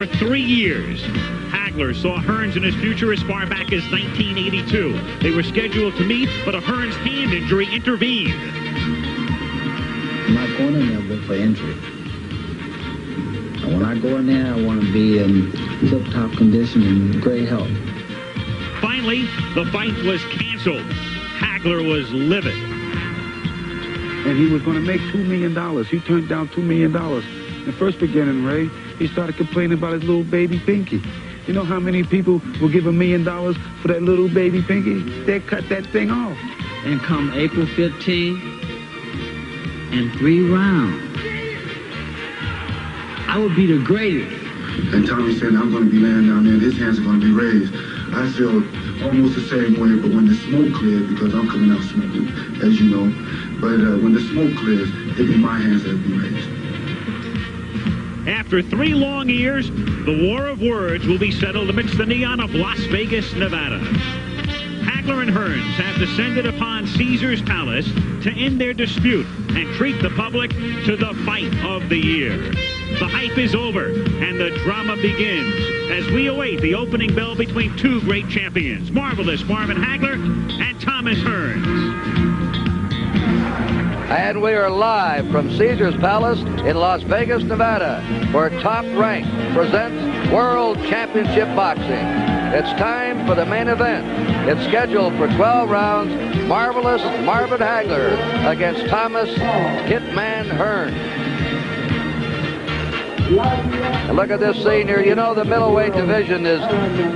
For 3 years, Hagler saw Hearns and his future as far back as 1982. They were scheduled to meet, but a Hearns hand injury intervened. I'm not going in there for injury. And when I go in there, I want to be in tip-top condition and great health. Finally, the fight was canceled. Hagler was livid. And he was going to make $2 million. He turned down $2 million. In the first beginning, Ray, he started complaining about his little baby pinky. You know how many people will give $1 million for that little baby pinky? They cut that thing off. And come April 15, in 3 rounds, I would be the greatest. And Tommy said, I'm going to be laying down there and his hands are going to be raised. I feel almost the same way, but when the smoke clears, because I'm coming out smoking, as you know, but when the smoke clears, it'll be my hands that'll be raised. After 3 long years, the war of words will be settled amidst the neon of Las Vegas, Nevada. Hagler and Hearns have descended upon Caesar's Palace to end their dispute and treat the public to the fight of the year. The hype is over, and the drama begins as we await the opening bell between 2 great champions, Marvelous Marvin Hagler and Thomas Hearns. And we are live from Caesar's Palace in Las Vegas, Nevada, where Top Rank presents World Championship Boxing. It's time for the main event. It's scheduled for 12 rounds. Marvelous Marvin Hagler against Thomas Hitman Hearns. And look at this scene here. You know, the middleweight division has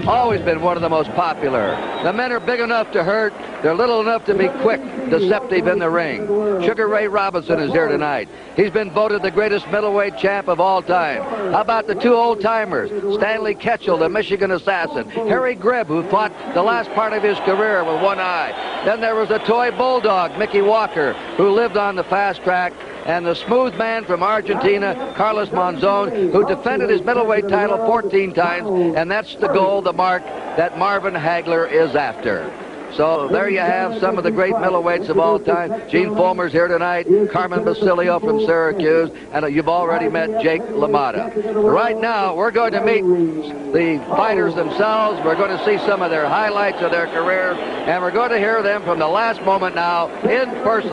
always been one of the most popular. The men are big enough to hurt. They're little enough to be quick, deceptive in the ring. Sugar Ray Robinson is here tonight. He's been voted the greatest middleweight champ of all time. How about the 2 old-timers? Stanley Ketchel, the Michigan assassin. Harry Gribb, who fought the last part of his career with one eye. Then there was the toy bulldog, Mickey Walker, who lived on the fast track. And the smooth man from Argentina, Carlos Monzon, who defended his middleweight title 14 times, and that's the goal, the mark that Marvin Hagler is after. So there you have some of the great middleweights of all time. Gene Fulmer's here tonight, Carmen Basilio from Syracuse, and you've already met Jake LaMotta. Right now, we're going to meet the fighters themselves. We're going to see some of their highlights of their career, and we're going to hear them from the last moment now in person.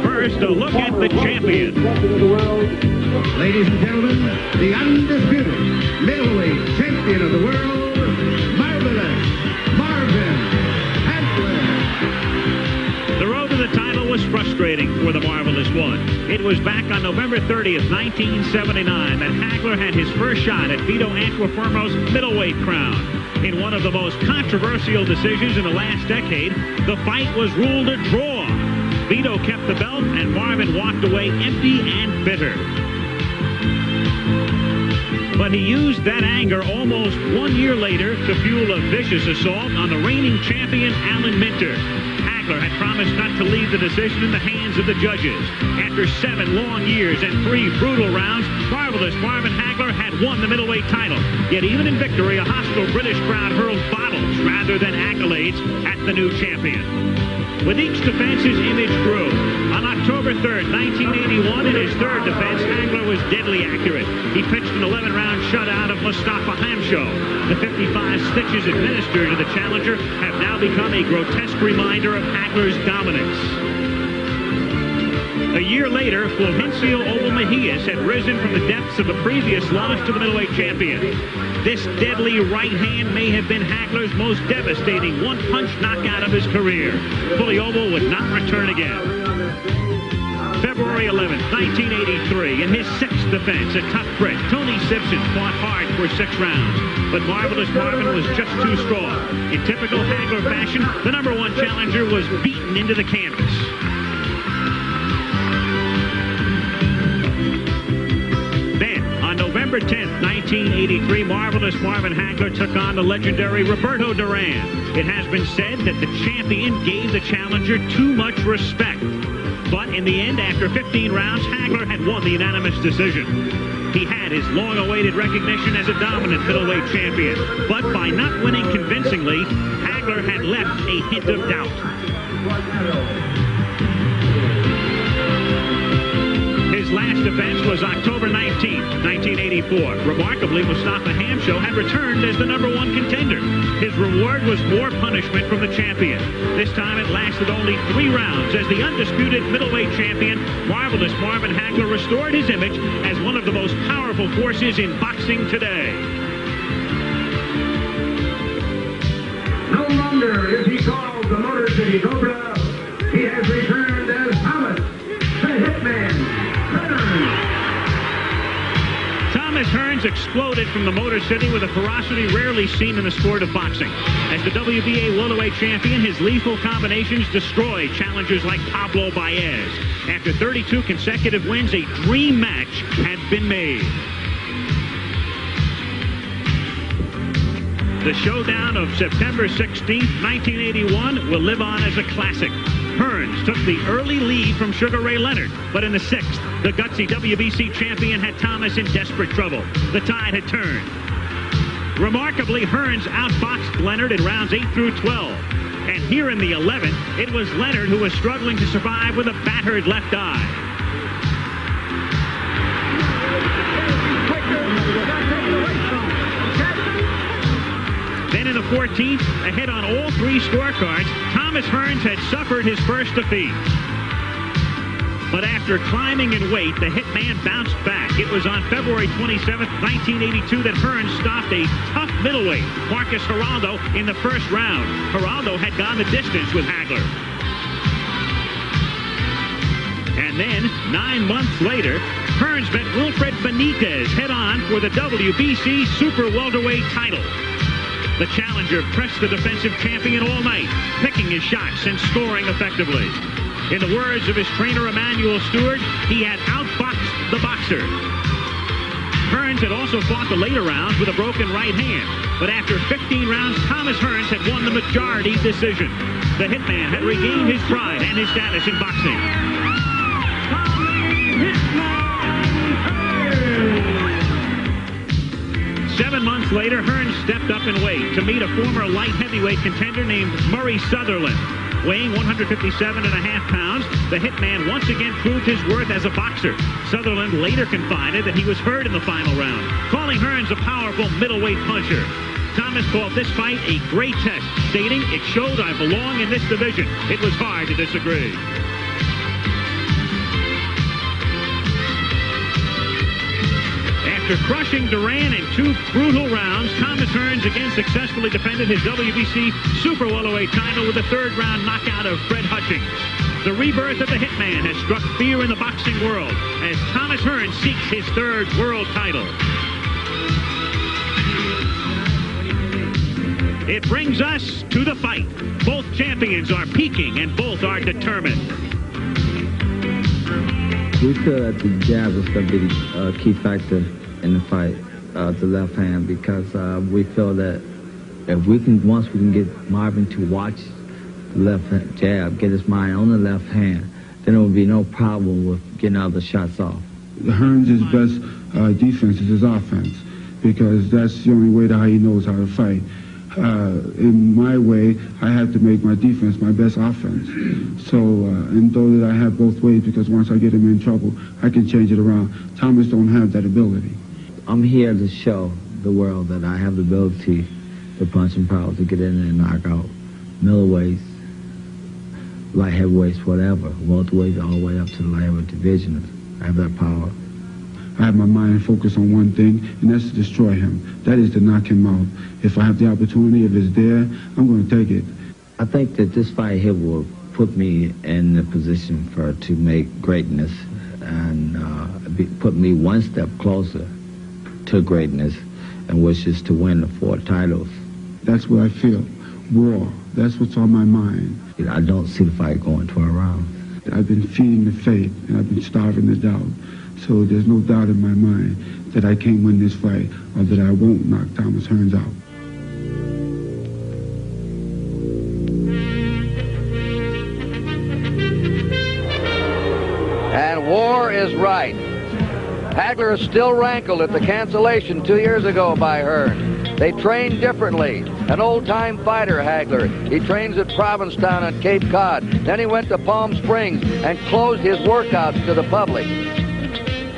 First, a look at the champion. Ladies and gentlemen, the undisputed middleweight champion of the world, Marvelous Marvin Hagler. The road to the title was frustrating for the Marvelous One. It was back on November 30th, 1979, that Hagler had his first shot at Vito Antuofermo's middleweight crown. In one of the most controversial decisions in the last decade, the fight was ruled a draw. Vito kept the belt, and Marvin walked away empty and bitter. But he used that anger almost 1 year later to fuel a vicious assault on the reigning champion, Alan Minter. Hagler had promised not to leave the decision in the hands of the judges. After 7 long years and 3 brutal rounds, Marvelous Marvin Hagler had won the middleweight title. Yet even in victory, a hostile British crowd hurled bottles rather than accolades at the new champion. With each defense, his image grew. On October 3rd, 1981, in his 3rd defense, Hagler was deadly accurate. He pitched an 11-round shutout of Mustafa Hamsho. The 55 stitches administered to the challenger have now become a grotesque reminder of Hagler's dominance. A year later, Fulgencio Obel Mejias had risen from the depths of a previous loss to the middleweight champion. This deadly right hand may have been Hagler's most devastating one-punch knockout of his career. Fully Obel would not return again. February 11th, 1983, in his 6th defense, a tough Brit, Tony Simpson, fought hard for 6 rounds. But Marvelous Marvin was just too strong. In typical Hagler fashion, the #1 challenger was beaten into the canvas. November 10th, 1983, Marvelous Marvin Hagler took on the legendary Roberto Duran. It has been said that the champion gave the challenger too much respect. But in the end, after 15 rounds, Hagler had won the unanimous decision. He had his long-awaited recognition as a dominant middleweight champion. But by not winning convincingly, Hagler had left a hint of doubt. His last last defense was October 19, 1984. Remarkably, Mustafa Hamsho had returned as the #1 contender. His reward was more punishment from the champion. This time it lasted only 3 rounds as the undisputed middleweight champion, Marvelous Marvin Hagler, restored his image as one of the most powerful forces in boxing today. No longer is he called the Motor City Cobra. He has returned as Thomas, the Hitman Hearns. Thomas Hearns exploded from the Motor City with a ferocity rarely seen in the sport of boxing. As the WBA welterweight champion, his lethal combinations destroyed challengers like Pablo Baez. After 32 consecutive wins, a dream match had been made. The showdown of September 16, 1981 will live on as a classic. Hearns took the early lead from Sugar Ray Leonard, but in the 6th, the gutsy WBC champion had Thomas in desperate trouble. The tide had turned. Remarkably, Hearns outboxed Leonard in rounds 8 through 12. And here in the 11th, it was Leonard who was struggling to survive with a battered left eye. Then in the 14th, ahead on all 3 scorecards, Thomas Hearns had suffered his first defeat. But after climbing in weight, the Hitman bounced back. It was on February 27, 1982 that Hearns stopped a tough middleweight, Marcus Geraldo, in the first round. Geraldo had gone the distance with Hagler. And then, 9 months later, Hearns met Wilfred Benitez head-on for the WBC Super Welterweight title. The challenger pressed the defensive champion all night, picking his shots and scoring effectively. In the words of his trainer, Emanuel Stewart, he had outboxed the boxer. Hearns had also fought the later rounds with a broken right hand. But after 15 rounds, Thomas Hearns had won the majority decision. The Hitman had regained his pride and his status in boxing. 7 months later, Hearns stepped up in weight to meet a former light heavyweight contender named Murray Sutherland. Weighing 157.5 pounds, the Hitman once again proved his worth as a boxer. Sutherland later confided that he was hurt in the final round, calling Hearns a powerful middleweight puncher. Thomas called this fight a great test, stating, "It showed I belong in this division." It was hard to disagree. After crushing Duran in 2 brutal rounds, Thomas Hearns again successfully defended his WBC Super Welterweight title with a 3rd-round knockout of Fred Hutchings. The rebirth of the Hitman has struck fear in the boxing world as Thomas Hearns seeks his 3rd world title. It brings us to the fight. Both champions are peaking and both are determined. We feel that the jab is going to be the key factor in the fight, the left hand, because we feel that if once we can get Marvin to watch the left jab, get his mind on the left hand, then there will be no problem with getting other shots off. Hearns' best defense is his offense, because that's the only way that he knows how to fight. In my way, I have to make my defense my best offense. So, and though that I have both ways, because once I get him in trouble, I can change it around. Thomas don't have that ability. I'm here to show the world that I have the ability to punch and power, to get in there and knock out middleweights, light heavyweights, whatever, welterweights, all the way up to the light heavyweight division. I have that power. I have my mind focused on one thing, and that's to destroy him. That is to knock him out. If I have the opportunity, if it's there, I'm going to take it. I think that this fight here will put me in the position to make greatness and put me one step closer to greatness, and which is to win the 4 titles. That's what I feel. War. That's what's on my mind. I don't see the fight going 12 rounds. I've been feeding the faith, and I've been starving the doubt. So there's no doubt in my mind that I can't win this fight, or that I won't knock Thomas Hearns out. And war is right. Hagler is still rankled at the cancellation 2 years ago by Hearns. They train differently. An old-time fighter, Hagler. He trains at Provincetown on Cape Cod. Then he went to Palm Springs and closed his workouts to the public.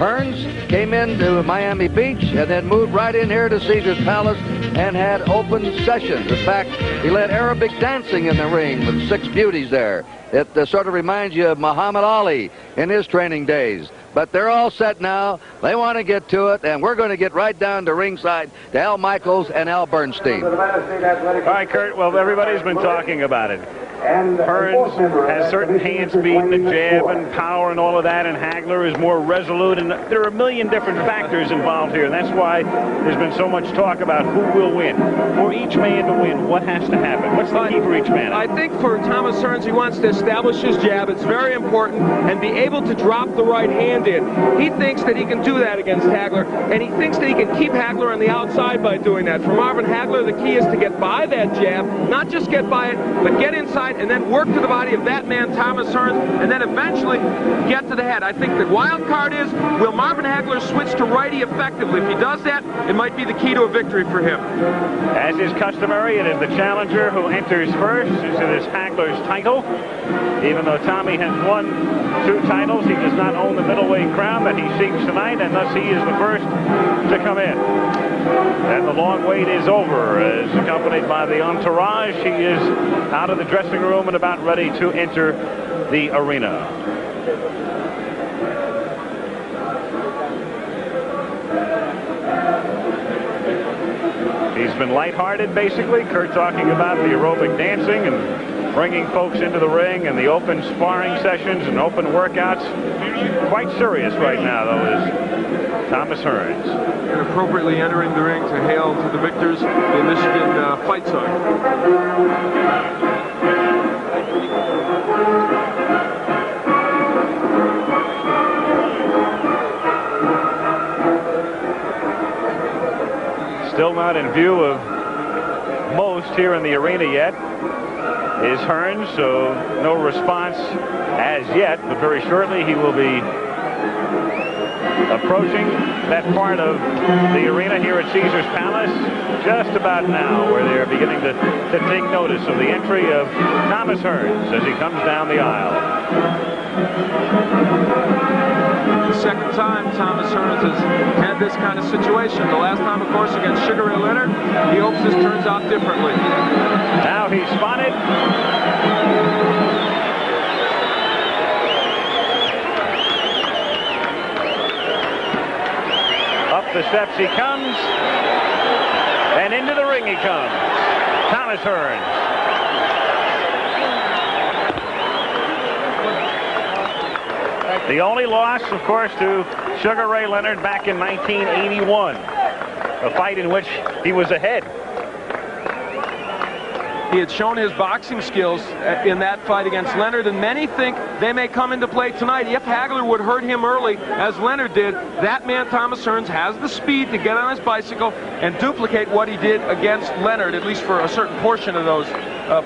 Hearns came into Miami Beach and then moved right in here to Caesar's Palace and had open sessions. In fact, he led Arabic dancing in the ring with 6 beauties there. It sort of reminds you of Muhammad Ali in his training days. But they're all set now. They want to get to it, and we're going to get right down to ringside to Al Michaels and Al Bernstein. All right, Kurt. Well, everybody's been talking about it. Hearns has certain hand speed and the jab and power and all of that, and Hagler is more resolute, and there are a million different factors involved here, and that's why there's been so much talk about who will win. For each man to win, what has to happen? What's the key for each man? I think for Thomas Hearns, he wants to establish his jab. It's very important, and be able to drop the right hand in. He thinks that he can do that against Hagler, and he thinks that he can keep Hagler on the outside by doing that. For Marvin Hagler, the key is to get by that jab, not just get by it, but get inside and then work to the body of that man, Thomas Hearns, and then eventually get to the head. I think the wild card is, will Marvin Hagler switch to righty effectively? If he does that, it might be the key to a victory for him. As is customary, it is the challenger who enters first. It is Hagler's title. Even though Tommy has won 2 titles, he does not own the middleweight crown that he seeks tonight, and thus he is the first to come in. And the long wait is over, as accompanied by the entourage. He is out of the dressing room and about ready to enter the arena. He's been lighthearted, basically. Kurt talking about the aerobic dancing and bringing folks into the ring and the open sparring sessions and open workouts. Quite serious right now, though, is Thomas Hearns. And appropriately entering the ring to hail to the victors the Michigan fight song. Still not in view of most here in the arena yet is Hearns, so no response as yet, but very shortly he will be approaching that part of the arena here at Caesar's Palace just about now, where they're beginning to take notice of the entry of Thomas Hearns as he comes down the aisle. The second time Thomas Hearns has had this kind of situation. The last time, of course, against Sugar Ray Leonard. He hopes this turns out differently. Now he's spotted. Up the steps he comes, and into the ring he comes. Thomas Hearns. The only loss, of course, to Sugar Ray Leonard back in 1981, a fight in which he was ahead. He had shown his boxing skills in that fight against Leonard, and many think they may come into play tonight. If Hagler would hurt him early, as Leonard did, that man, Thomas Hearns, has the speed to get on his bicycle and duplicate what he did against Leonard, at least for a certain portion of those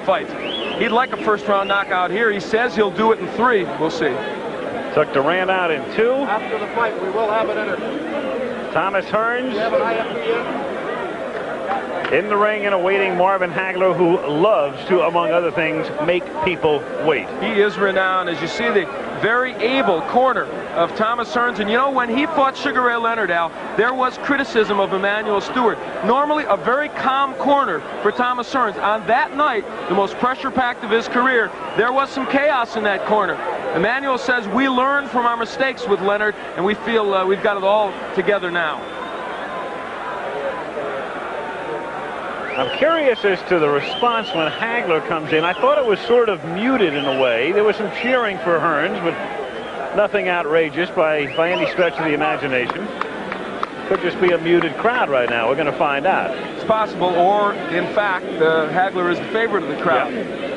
fights. He'd like a first-round knockout here. He says he'll do it in 3. We'll see. Took Durant out in 2. After the fight, we will have it entered. Thomas Hearns in the ring and awaiting Marvin Hagler, who loves to, among other things, make people wait. He is renowned, as you see, the very able corner of Thomas Hearns. And you know, when he fought Sugar Ray Leonard, Al, there was criticism of Emmanuel Stewart. Normally a very calm corner for Thomas Hearns. On that night, the most pressure-packed of his career, there was some chaos in that corner. Emmanuel says we learned from our mistakes with Leonard, and we feel we've got it all together now. I'm curious as to the response when Hagler comes in. I thought it was sort of muted in a way. There was some cheering for Hearns, but nothing outrageous by any stretch of the imagination. Could just be a muted crowd right now. We're going to find out. It's possible, or in fact, Hagler is the favorite of the crowd. Yeah.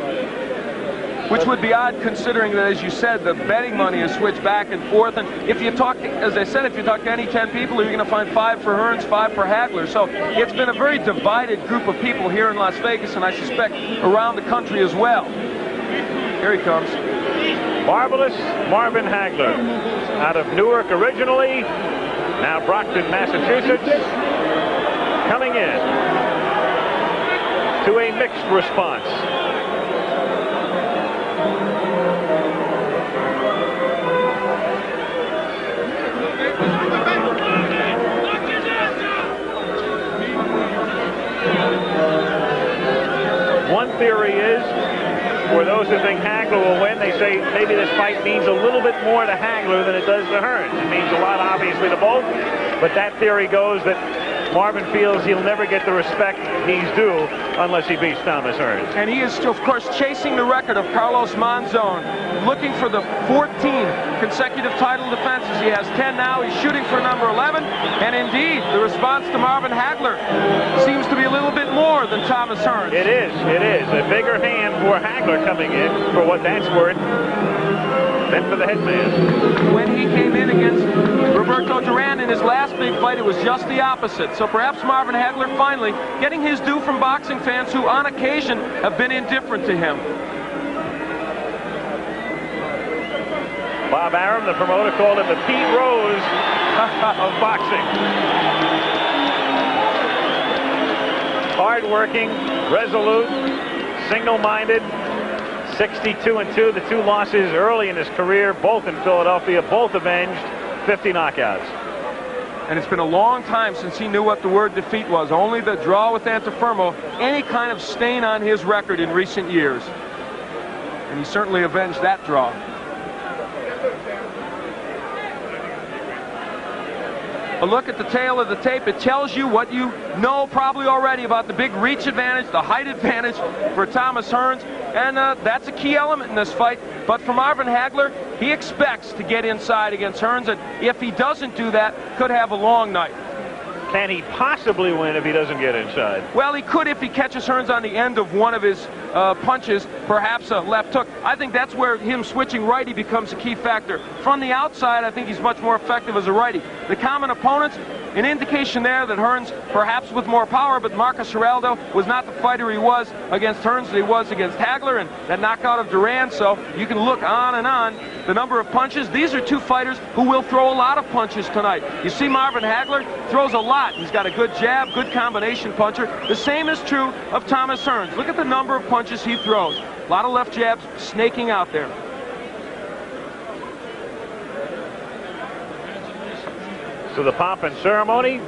Which would be odd, considering that, as you said, the betting money is switched back and forth. And if you talk, as I said, if you talk to any 10 people, you're going to find 5 for Hearns, 5 for Hagler. So it's been a very divided group of people here in Las Vegas, and I suspect around the country as well. Here he comes. Marvelous Marvin Hagler, out of Newark originally, now Brockton, Massachusetts, coming in to a mixed response. those who think Hagler will win, they say maybe this fight means a little bit more to Hagler than it does to Hearns. It means a lot, obviously, to both, but that theory goes that Marvin feels he'll never get the respect he's due unless he beats Thomas Hearns. And he is, of course, chasing the record of Carlos Monzon, looking for the 14 consecutive title defenses. He has 10 now. He's shooting for number 11. And indeed, the response to Marvin Hagler seems to be a little bit more than Thomas Hearns. It is. It is. A bigger hand for Hagler coming in, for what that's worth, than for the Hitman. When he came in against Roberto Duran in his last big fight, it was just the opposite. So perhaps Marvin Hagler finally getting his due from boxing fans who on occasion have been indifferent to him. Bob Arum, the promoter, called him the Pete Rose of boxing. Hard-working, resolute, single-minded, 62-2. The 2 losses early in his career, both in Philadelphia, both avenged, 50 knockouts. And it's been a long time since he knew what the word defeat was. Only the draw with Antifermo, any kind of stain on his record in recent years. And he certainly avenged that draw. A look at the tail of the tape, it tells you what you know probably already about the big reach advantage, the height advantage for Thomas Hearns, and that's a key element in this fight. But for Marvin Hagler, he expects to get inside against Hearns, and if he doesn't do that, could have a long night. Can he possibly win if he doesn't get inside? Well, he could if he catches Hearns on the end of one of his punches, perhaps a left hook. I think that's where him switching righty becomes a key factor. From the outside, I think he's much more effective as a righty. The common opponents, an indication there that Hearns, perhaps with more power, but Marcus Geraldo was not the fighter he was against Hearns that he was against Hagler, and that knockout of Duran. So you can look on and on. The number of punches, these are 2 fighters who will throw a lot of punches tonight. You see Marvin Hagler throws a lot. He's got a good jab, good combination puncher. The same is true of Thomas Hearns. Look at the number of punches he throws. A lot of left jabs snaking out there. So the pomp and ceremony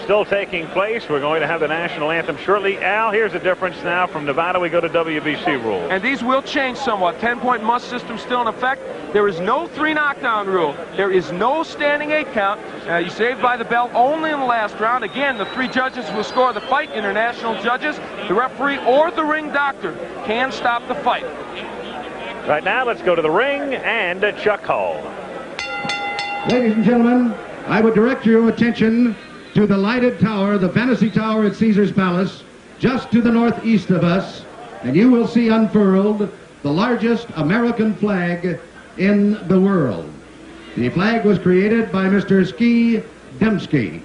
still taking place. We're going to have the national anthem shortly. Al, here's the difference now. From Nevada, we go to WBC rules. And these will change somewhat. 10-point must system still in effect. There is no 3 knockdown rule. There is no standing 8 count. You saved by the bell only in the last round. Again, the 3 judges will score the fight. International judges, the referee, or the ring doctor can stop the fight. Right now, let's go to the ring and Chuck Hull. Ladies and gentlemen, I would direct your attention to the lighted tower, the Fantasy Tower at Caesar's Palace, just to the northeast of us, and you will see unfurled the largest American flag in the world. The flag was created by Mr. Ski Dembski.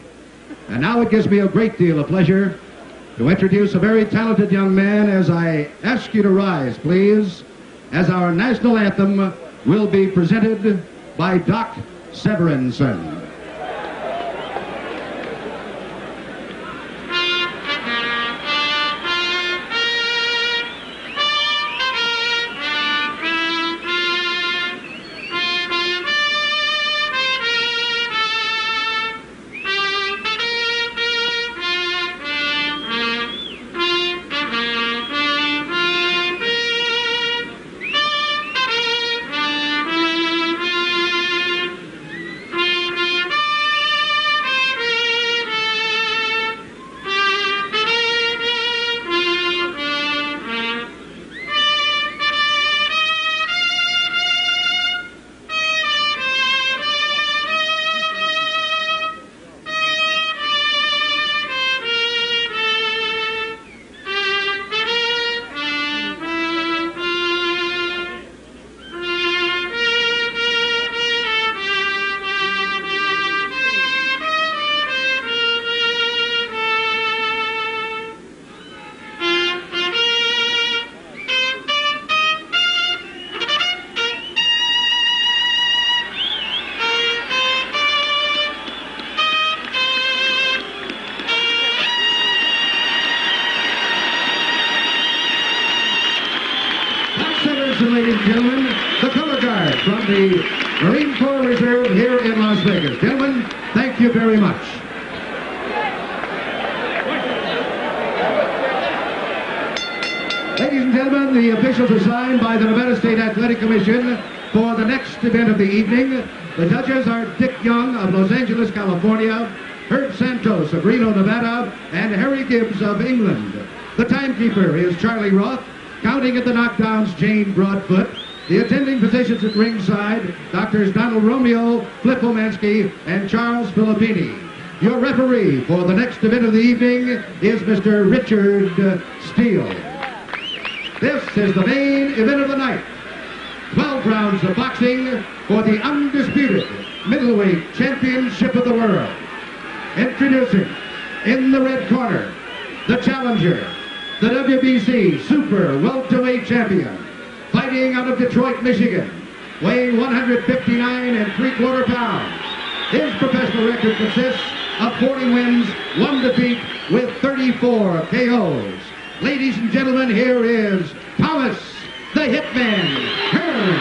And now it gives me a great deal of pleasure to introduce a very talented young man as I ask you to rise, please, as our national anthem will be presented by Doc Severinsen. Ladies and gentlemen, the color guard from the Marine Corps Reserve here in Las Vegas. Gentlemen, thank you very much. Ladies and gentlemen, gentlemen, the officials assigned by the Nevada State Athletic Commission for the next event of the evening. The judges are Dick Young of Los Angeles, California, Herb Santos of Reno, Nevada, and Harry Gibbs of England. The timekeeper is Charlie Roth. Counting at the knockdowns, Jane Broadfoot. The attending physicians at ringside, Doctors Donald Romeo, Flip Omansky, and Charles Filippini. Your referee for the next event of the evening is Mr. Richard Steele. This is the main event of the night. 12 rounds of boxing for the undisputed middleweight championship of the world. Introducing, in the red corner, the challenger, the WBC Super Welterweight Champion, fighting out of Detroit, Michigan, weighing 159 3/4 pounds. His professional record consists of 40 wins, 1 defeat, with 34 KOs. Ladies and gentlemen, here is Thomas the Hitman Hearns.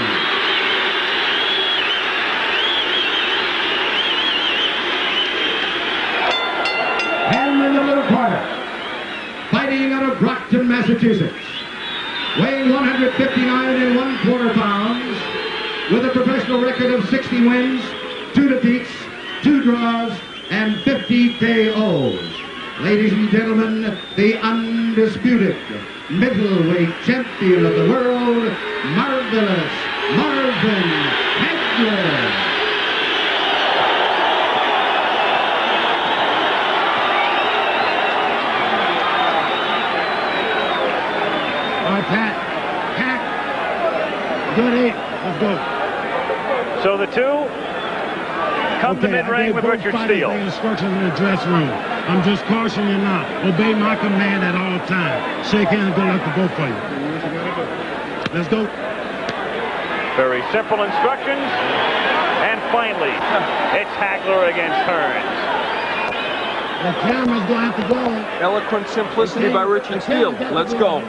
And in the little corner, fighting out of Brockton, Massachusetts, weighing 159 1/4 pounds, with a professional record of 60 wins, 2 defeats, 2 draws, and 50 KOs. Ladies and gentlemen, the undisputed middleweight champion of the world, Marvelous Marvin Hagler. Pat, good 8. Let's go. So the two come to mid-ring with Richard Steele. Instructions in the dressing room. I'm just cautioning you now. Obey my command at all times. Shake hands, don't let the go for you. Let's go. Very simple instructions. And finally, it's Hagler against Hearns. The camera's going to have to go. Eloquent simplicity by Richard Steele. Let's go.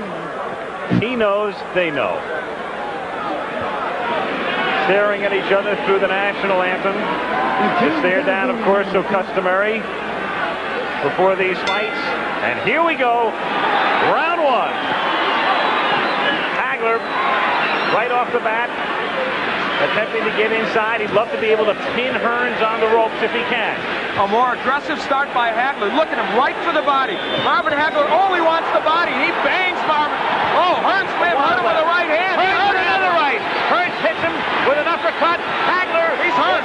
He knows, they know. Staring at each other through the national anthem. To stare down, of course, so customary before these fights. And here we go. Round 1. Hagler, right off the bat, attempting to get inside. He'd love to be able to pin Hearns on the ropes if he can. A more aggressive start by Hagler. Look at him, right for the body. Marvin Hagler only wants the body. He bangs Marvin. Oh, Hearns may have hurt him with a right hand. Hearns with another right. Hearns hits him with an uppercut. Hagler, he's hurt.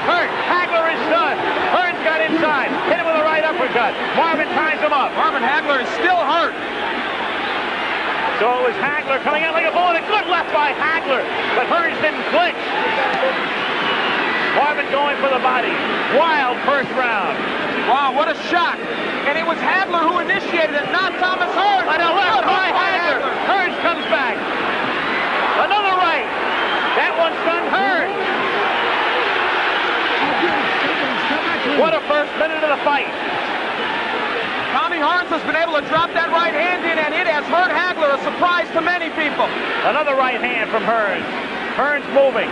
Hagler is stunned. Hearns got inside. Hit him with a right uppercut. Marvin ties him up. Marvin Hagler is still hurt. So it was Hagler coming out like a bullet. A good left by Hagler, but Hearns didn't flinch. Marvin going for the body. Wild first round. Wow, what a shot. And it was Hagler who initiated it, not Thomas Hearns. And a left by Hagler. Hearns comes back. Another right. That one stunned Hearns. What a first minute of the fight. Tommy Hearns has been able to drop that right hand in, and it has hurt Hagler, a surprise to many people. Another right hand from Hearns. Hearns moving.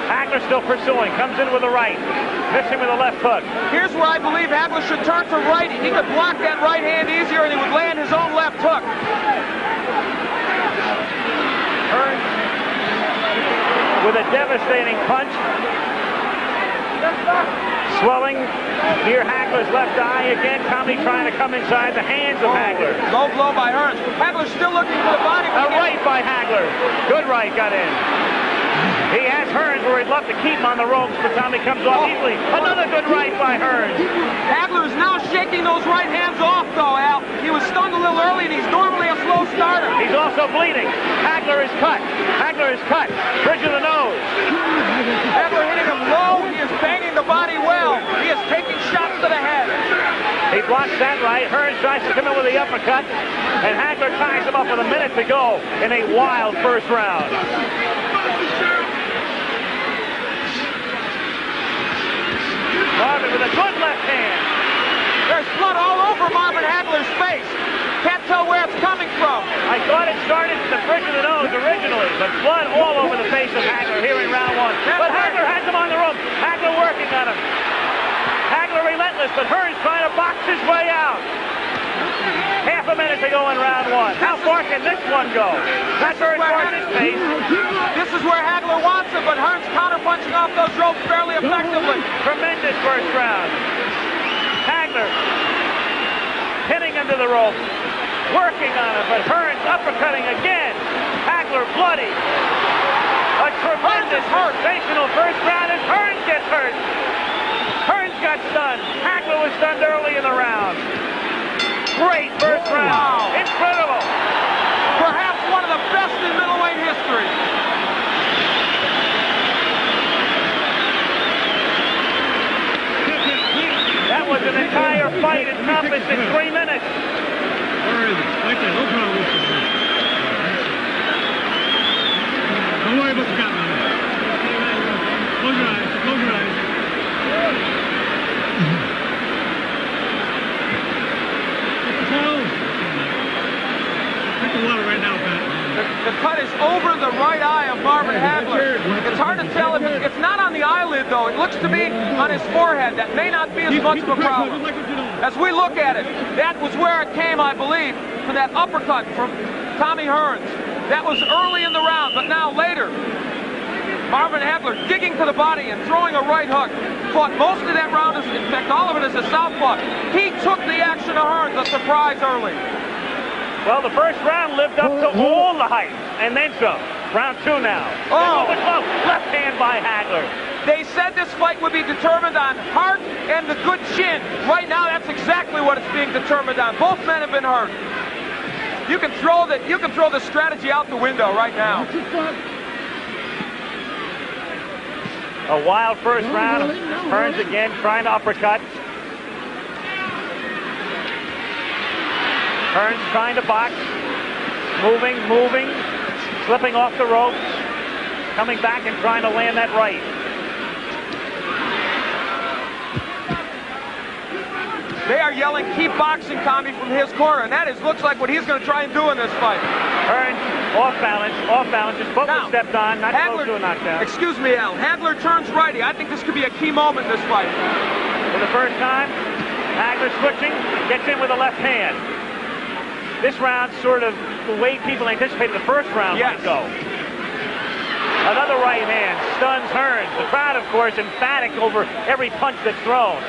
Hagler still pursuing. Comes in with a right. Missing with a left hook. Here's where I believe Hagler should turn to right. He could block that right hand easier, and he would land his own left hook. Hearns with a devastating punch. Swelling near Hagler's left eye. Again, Tommy trying to come inside the hands of Hagler. Low blow by Hearns. Hagler's still looking for the body. A right by Hagler. Good right got in. He has Hearns where he'd love to keep him on the ropes, but Tommy comes off easily. Another good right by Hearns. Hagler is now shaking those right hands off, though, Al. He was stunned a little early, and he's normally a slow starter. He's also bleeding. Hagler is cut. Hagler is cut. Bridge of the nose. Hagler hitting him low. He is banging the body well. He is taking shots to the head. He blocks that right. Hearns tries to come in with the uppercut, and Hagler ties him up with a minute to go in a wild first round. Marvin with a good left hand. There's blood all over Marvin Hagler's face. Can't tell where it's coming from. I thought it started at the bridge of the nose originally, but blood all over the face of Hagler here in round 1. But Hagler has him on the rope. Hagler working on him. Hagler relentless, but Hearns trying to box his way out. Half a minute to go in round one. How far can this one go? That's very far this pace. This is where Hagler wants it, but Hearns counter-punching off those ropes fairly effectively. Tremendous first round. Hagler hitting into the ropes, working on it, but Hearns uppercutting again. Hagler bloody. A tremendous, sensational first round, and Hearns gets hurt. Hearns got stunned. Hagler was stunned early in the round. Great first round. Wow. Incredible. Perhaps one of the best in middleweight history. That was an entire fight encompassed in 3 minutes. Where is it? Right there. Look around this one. Don't worry about the gun. Close your eyes. Close your eyes. Drink the water right now, Pat. The cut is over the right eye of Marvin Hagler. It's hard to tell if it's not on the eyelid, though. It looks to be on his forehead. That may not be as much of a problem. As we look at it, that was where it came, I believe, for that uppercut from Tommy Hearns. That was early in the round, but now later, Marvin Hagler digging to the body and throwing a right hook. Fought most of that round, in fact, all of it as a southpaw. He took the action of Hearns, a surprise early. Well, the first round lived up to all the hype, and then some. Round two now. Oh! Left hand by Hagler. They said this fight would be determined on heart and the good chin. Right now, that's exactly what it's being determined on. Both men have been hurt. You can throw the strategy out the window right now. A wild first round. Hearns again trying to uppercut. Hearns trying to box. Moving, slipping off the ropes. Coming back and trying to land that right. They are yelling, keep boxing, Tommy, from his corner, and that looks like what he's going to try and do in this fight. Hearns off balance, his foot was stepped on, not close to a knockdown. Excuse me, Al. Hagler turns righty. I think this could be a key moment in this fight. For the first time, Hagler switching, gets in with a left hand. This round sort of the way people anticipated the first round might go. Another right hand stuns Hearns. The crowd, of course, emphatic over every punch that's thrown.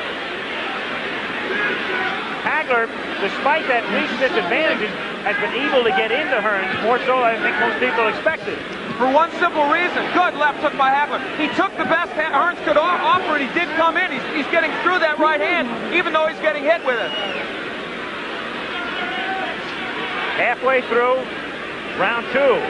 Hagler, despite that recent disadvantages, has been able to get into Hearns more so than I think most people expected. For one simple reason, good left hook by Hagler. He took the best Hearns could offer, and he did come in. He's getting through that right hand, even though he's getting hit with it. Halfway through round two.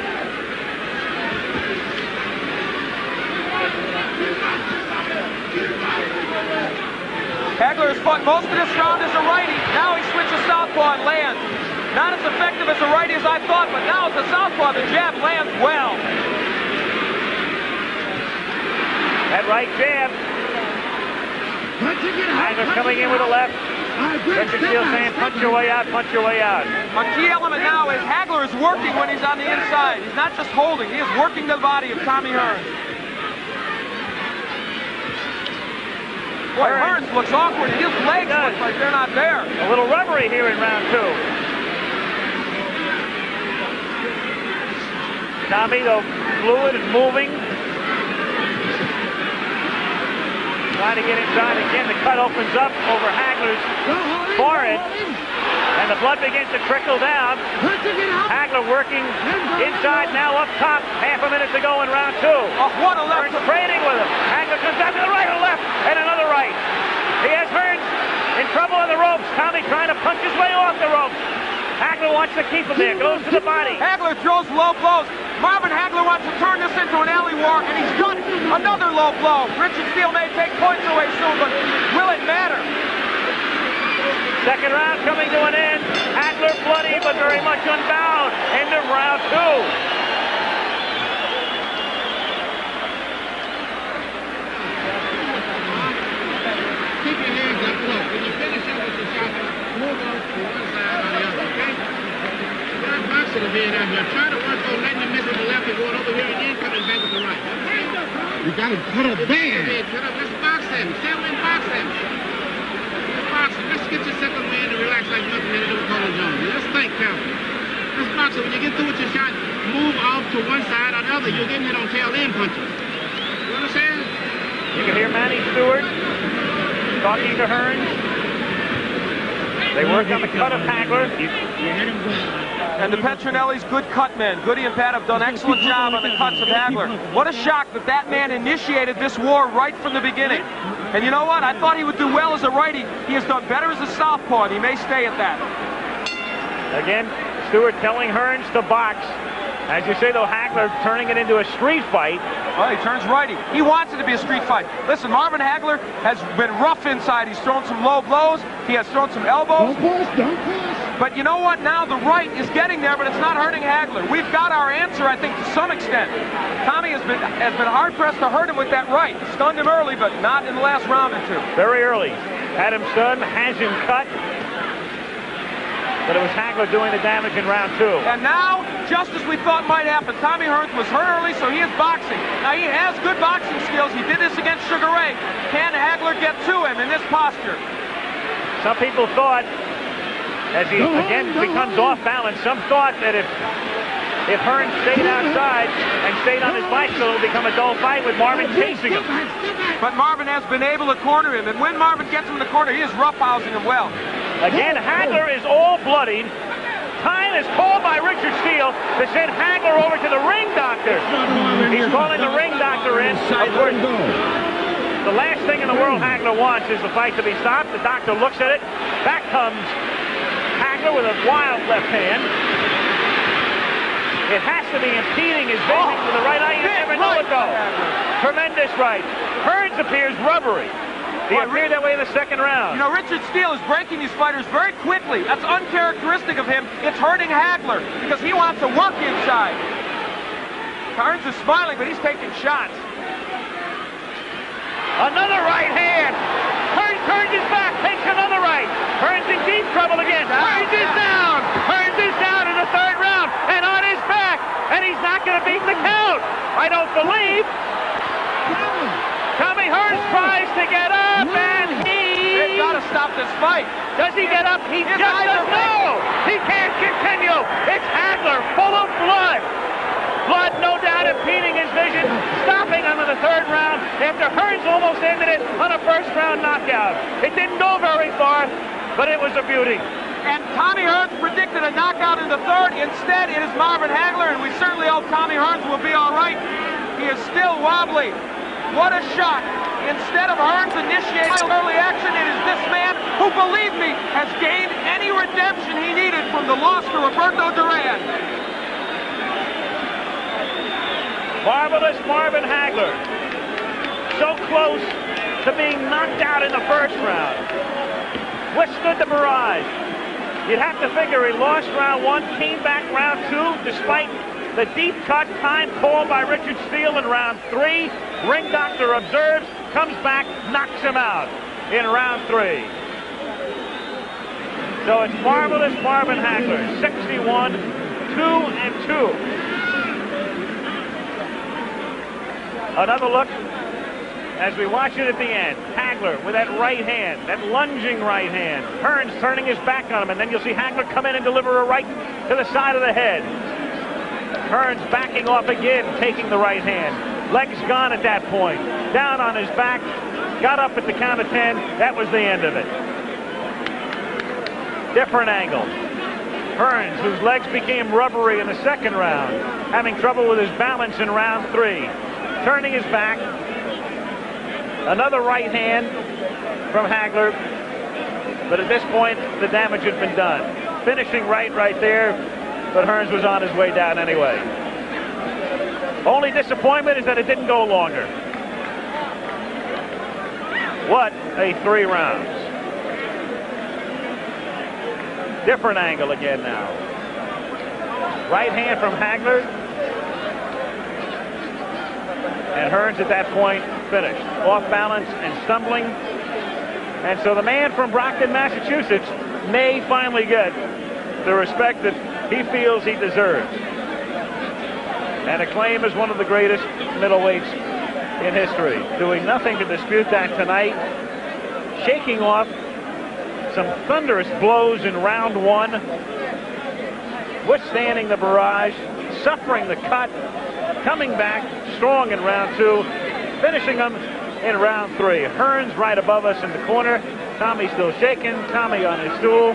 Hagler has fought most of this round as a righty. Now he switches southpaw and lands. Not as effective as a righty as I thought, but now as a southpaw, the jab lands well. That right jab. Hagler coming in with a left. Richard Steele saying, punch your way out, punch your way out. A key element now is Hagler is working when he's on the inside. He's not just holding, he is working the body of Tommy Hearns. Boy, Hearns looks awkward. His legs look like they're not there. A little rubbery here in round two. Tommy, though, fluid and moving. Trying to get inside again. The cut opens up over Hagler's forehead. And the blood begins to trickle down. Hagler working inside, now up top. Half a minute to go in round two. Oh, what a left. Hearns trading with him. Hagler comes out to the right or left, and another right. He has Hearns in trouble on the ropes. Tommy trying to punch his way off the ropes. Hagler wants to keep him there, goes to the body. Hagler throws low blows. Marvin Hagler wants to turn this into an alley war, and he's done it. Another low blow. Richard Steele may take points away soon, but will it matter? Second round coming to an end. Hagler bloody, but very much unbound. End of round two. Keep your hands up close. When you finish up with the shot, move on to one side or the other, okay? You're not boxing to be in there. Try to work on letting you miss with the left and going over here and then coming back with the right. Okay? You got to put up there. Let's box him. Stay away and box him. Let's box him. Let's get your second man to relax like nothing. fight careful. This boxer, when you get through with your shot, move off to one side or the other. You're getting hit on tail end punches. You understand? You can hear Manny Stewart talking to Hearns. They work on the cut of Hagler. And the Petronelli's good cut men. Goody and Pat have done an excellent job on the cuts of Hagler. What a shock that that man initiated this war right from the beginning. And you know what? I thought he would do well as a righty. He has done better as a southpaw, and he may stay at that. Again, Stewart telling Hearns to box. As you say, though, Hagler turning it into a street fight. Well, he turns righty. He wants it to be a street fight. Listen, Marvin Hagler has been rough inside. He's thrown some low blows. He has thrown some elbows. Don't push. But you know what? Now the right is getting there, but it's not hurting Hagler. We've got our answer, I think, to some extent. Tommy has been hard-pressed to hurt him with that right. Stunned him early, but not in the last round or two. Very early. Had him stunned, has him cut. But it was Hagler doing the damage in round two. And now, just as we thought might happen, Tommy Hearns was hurt early, so he is boxing. Now, he has good boxing skills. He did this against Sugar Ray. Can Hagler get to him in this posture? Some people thought, as he again becomes off balance, some thought that if Hearns stayed outside and stayed on his bicycle, it would become a dull fight with Marvin chasing him. But Marvin has been able to corner him, and when Marvin gets him in the corner, he is roughhousing him well. Again, Hagler is all bloodied. Time is called by Richard Steele to send Hagler over to the ring doctor. He's calling the ring doctor in. Of course, the last thing in the world Hagler wants is the fight to be stopped. The doctor looks at it. Back comes Hagler with a wild left hand. It has to be impeding his vision with the right eye. You never know it though. Tremendous right. Hearns appears rubbery. He appeared that way in the second round. You know, Richard Steele is breaking these fighters very quickly. That's uncharacteristic of him. It's hurting Hagler because he wants to work inside. Hearns is smiling, but he's taking shots. Another right hand. Hearns turns his back, takes another right. Hearns in deep trouble again. Hearns is down. Hearns is down in the third round and on his back. And he's not going to beat the count. I don't believe. Tommy Hearns tries to get up, and They've got to stop this fight. Does he get up? He just doesn't know. He can't continue. It's Hagler, full of blood. Blood, no doubt, impeding his vision, stopping him in the third round after Hearns almost ended it on a first-round knockout. It didn't go very far, but it was a beauty. And Tommy Hearns predicted a knockout in the third. Instead, it is Marvin Hagler, and we certainly hope Tommy Hearns will be all right. He is still wobbly. What a shock. Instead of Hearns initiating early action, it is this man who, believe me, has gained any redemption he needed from the loss to Roberto Duran. Marvelous Marvin Hagler. So close to being knocked out in the first round. Withstood the barrage. You'd have to figure he lost round one, came back round two, despite the deep cut, time called by Richard Steele in round three. Ring doctor observes, comes back, knocks him out in round three. So it's marvelous Marvin Hagler, 61, 2-2. Another look as we watch it at the end. Hagler with that right hand, that lunging right hand. Hearns turning his back on him, and then you'll see Hagler come in and deliver a right to the side of the head. Hearns backing off again, taking the right hand. Legs gone at that point. Down on his back, got up at the count of 10. That was the end of it. Different angle. Hearns, whose legs became rubbery in the second round, having trouble with his balance in round three. Turning his back. Another right hand from Hagler. But at this point, the damage had been done. Finishing right there. But Hearns was on his way down anyway. Only disappointment is that it didn't go longer. What a 3 rounds. Different angle again now. Right hand from Hagler. And Hearns at that point finished. Off balance and stumbling. And so the man from Brockton, Massachusetts may finally get the respect that he feels he deserves. And acclaim as one of the greatest middleweights in history. Doing nothing to dispute that tonight. Shaking off some thunderous blows in round one. withstanding the barrage, suffering the cut, coming back strong in round 2, finishing him in round 3. Hearns right above us in the corner. Tommy still shaking. Tommy on his stool.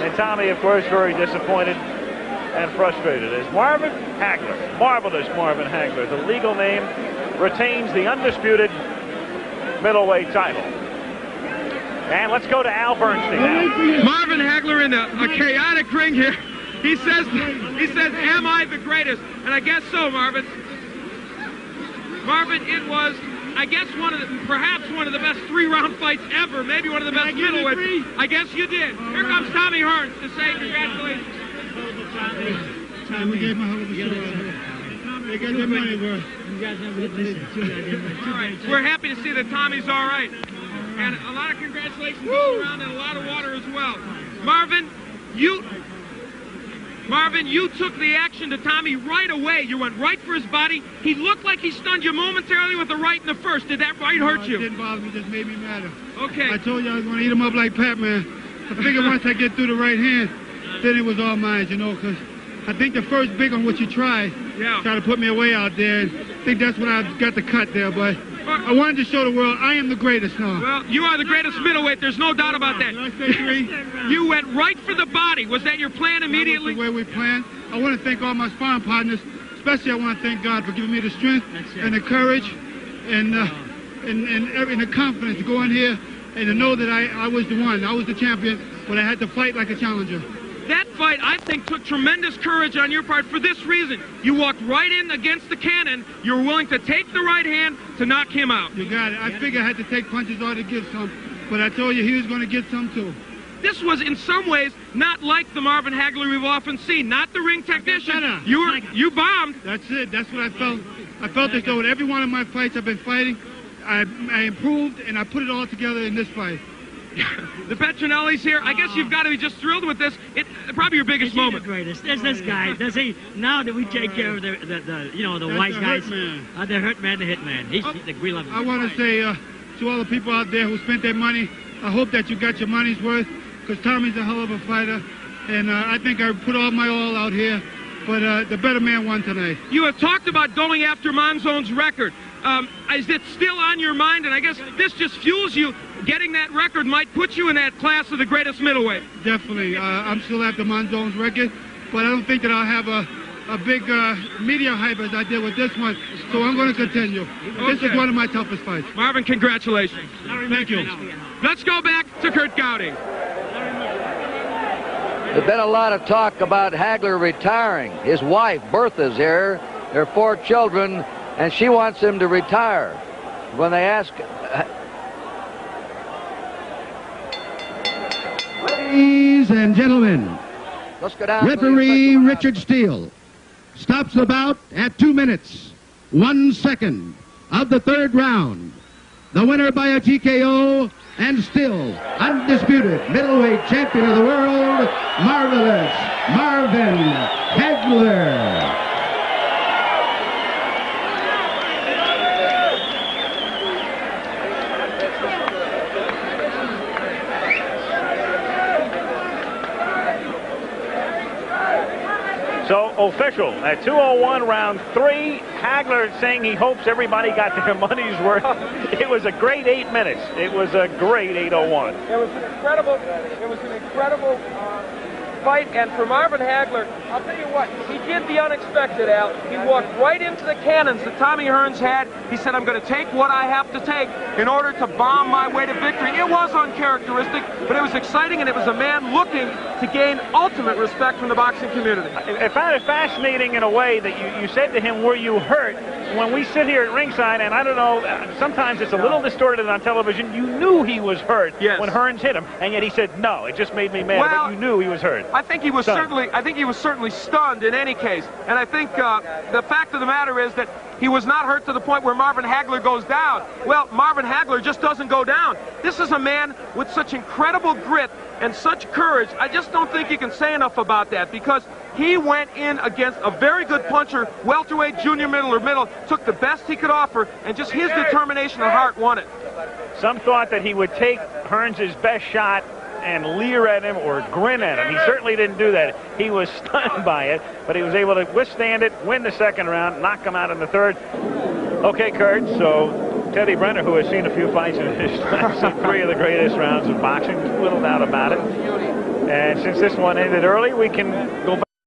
And Tommy, of course, very disappointed and frustrated as Marvin Hagler, marvelous Marvin Hagler, the legal name, retains the undisputed middleweight title. And let's go to Al Bernstein now. Marvin Hagler in a chaotic ring here. He says, am I the greatest? And I guess so, Marvin. Marvin, it was, I guess, perhaps one of the best 3-round fights ever. Maybe one of the best middleweights. I guess you did. Here comes Tommy Hearns to say congratulations. Tommy gave my hell of a show. They got their money worth. All right, we're happy to see that Tommy's all right. And a lot of congratulations all around and a lot of water as well. Marvin, you took the action to Tommy right away. You went right for his body. He looked like he stunned you momentarily with the right in the first. Did that right hurt you? It didn't bother me, just made me madder. Okay. I told you I was going to eat him up like Pac-Man. I figured once I get through the right hand, then it was all mine, you know, because I think the first big one, what you try to put me away out there. I think that's when I got the cut there, but I wanted to show the world I am the greatest now. Well, you are the greatest middleweight. There's no doubt about that. Did I say 3? You went right for the body. Was that your plan immediately? That was the way we planned. I want to thank all my sparring partners. Especially I want to thank God for giving me the strength and the courage and the confidence to go in here and to know that I was the one. I was the champion, but I had to fight like a challenger. That fight, I think, took tremendous courage on your part for this reason. You walked right in against the cannon. You were willing to take the right hand to knock him out. You got it. I figured I had to take punches or to give some, but I told you he was going to get some too. This was, in some ways, not like the Marvin Hagler we've often seen. Not the ring technician. You bombed. That's it. That's what I felt. I felt as though in every one of my fights I've been fighting, I improved, and I put it all together in this fight. The Petronelli's here. I guess you've got to be just thrilled with this. It's probably your biggest moment. The greatest. There's this guy. Does he? Now that we take care of the wise guys, the hurt man, the hit man. He's the we love him. I want to say to all the people out there who spent their money, I hope that you got your money's worth, because Tommy's a hell of a fighter, and I think I put all my all out here. But the better man won tonight. You have talked about going after Monzone's record. Is it still on your mind? And I guess this just fuels you. Getting that record might put you in that class of the greatest middleweight. Definitely. I'm still after Monzone's record, but I don't think that I'll have a big media hype as I did with this one, so I'm going to continue. Okay. This is one of my toughest fights. Marvin, congratulations. Thank you. Let's go back to Kurt Gowdy. There's been a lot of talk about Hagler retiring. His wife, Bertha's here. There are 4 children, and she wants him to retire. When they ask... Ladies and gentlemen, Let's go down referee Richard Steele stops the bout at 2 minutes, 1 second of the 3rd round. The winner by a TKO and still undisputed middleweight champion of the world, marvelous Marvin Hagler. So official at 2:01 round 3. Hagler saying he hopes everybody got their money's worth. It was a great 8 minutes. It was a great 8:01. It was an incredible fight, and for Marvin Hagler, I'll tell you what, he did the unexpected, Al. He walked right into the cannons that Tommy Hearns had. He said, I'm going to take what I have to take in order to bomb my way to victory. It was uncharacteristic, but it was exciting, and it was a man looking to gain ultimate respect from the boxing community. I found it fascinating in a way that you said to him, were you hurt? When we sit here at ringside, and I don't know, sometimes it's a little distorted on television, you knew he was hurt when Hearns hit him, and yet he said, no, it just made me mad, but you knew he was hurt. I think he was certainly stunned in any case, and I think the fact of the matter is that he was not hurt to the point where Marvin Hagler goes down. Well, Marvin Hagler just doesn't go down. This is a man with such incredible grit and such courage. I just don't think you can say enough about that, because he went in against a very good puncher, welterweight, junior middle, or middle, took the best he could offer, and just his determination and heart won it. Some thought that he would take Hearns' best shot and leer at him or grin at him. He certainly didn't do that. He was stunned by it, but he was able to withstand it, win the second round, knock him out in the third. Okay, Kurt, so Teddy Brenner, who has seen a few fights in his time, seen 3 of the greatest rounds of boxing, little doubt about it. And since this one ended early, we can go back.